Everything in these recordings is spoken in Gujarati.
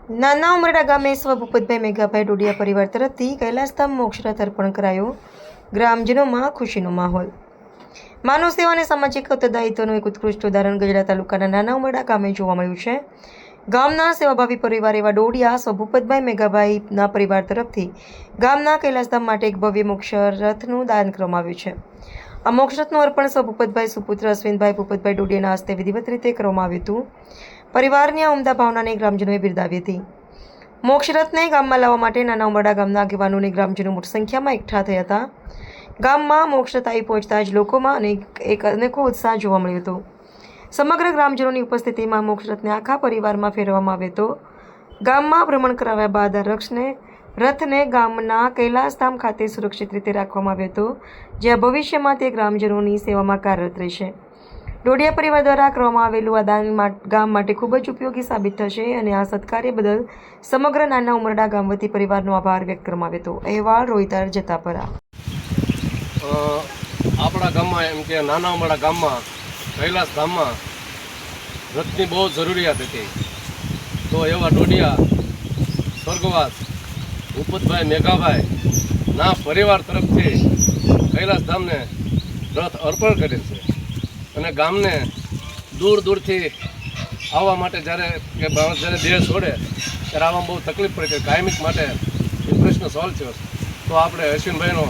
નાના ઉમરડા ગામે સ્વ ભૂપતભાઈ મેઘાભાઈ ડોડિયા પરિવાર તરફથી કૈલાસધામ મોક્ષરથ અર્પણ કરાયો. ગ્રામજનોમાં ખુશીનો માહોલ. માનવ સેવા અને સામાજિક ઉત્તરદાયિત્વનું એક ઉત્કૃષ્ટ ઉદાહરણ ગઢડા તાલુકાના નાના ઉમરડા ગામે જોવા મળ્યું છે. ગામના સેવાભાવી પરિવાર એવા ડોડિયા સ્વ ભૂપતભાઈ મેઘાભાઈના પરિવાર તરફથી ગામના કૈલાસધામ માટે એક ભવ્ય મોક્ષરથનું દાન કરવામાં આવ્યું છે. આ મોક્ષરથનું અર્પણ સ્વ ભૂપતભાઈ સુપુત્ર અશ્વિનભાઈ ભૂપતભાઈ ડોડિયાના હસ્તે વિધિવત રીતે કરવામાં આવ્યું હતું. પરિવારની આ ઉમદા ભાવનાને ગ્રામજનોએ બિરદાવી હતી. મોક્ષરથને ગામમાં લાવવા માટે નાના ઉમરડા ગામના આગેવાનો અને ગ્રામજનો મોટી સંખ્યામાં એકઠા થયા હતા. ગામમાં મોક્ષરથ આવી પહોંચતા જ લોકોમાં અનેકો ઉત્સાહ જોવા મળ્યો હતો. સમગ્ર ગ્રામજનોની ઉપસ્થિતિમાં મોક્ષરથને આખા પરિવારમાં ફેરવવામાં આવ્યો હતો. ગામમાં ભ્રમણ કરાવ્યા બાદ આ રથને ગામના કૈલાસધામ ખાતે સુરક્ષિત રીતે રાખવામાં આવ્યો હતો, જ્યાં ભવિષ્યમાં તે ગ્રામજનોની સેવામાં કાર્યરત રહેશે. ડોડિયા પરિવાર દ્વારા કરવામાં આવેલું આ દાન ગામ માટે ખૂબ જ ઉપયોગી સાબિત થશે અને આ સત્કાર્ય બદલ સમગ્ર નાના ઉમરડા ગામ વતી પરિવારનો આભાર વ્યક્ત કરવામાં આવ્યો હતો. અહેવાલ રોહિતાર જતાપરા. આપણા ગામમાં એમ કે નાના ઉમરડા ગામમાં કૈલાસધામમાં રથની બહુ જરૂરિયાત હતી. તો એવા ડોડિયા સ્વર્ગવાસ ભૂપતભાઈ મેઘાભાઈ ના પરિવાર તરફથી કૈલાસધામને રથ અર્પણ કરેલ છે. અને ગામને દૂર દૂરથી આવવા માટે જ્યારે દેહ છોડે ત્યારે આવવામાં બહુ તકલીફ પડે કે કાયમિક માટે એ પ્રશ્ન સોલ્વ થયો. તો આપણે અશ્વિનભાઈનો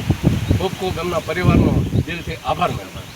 ખૂબ ખૂબ એમના પરિવારનો દિલથી આભાર માનવા.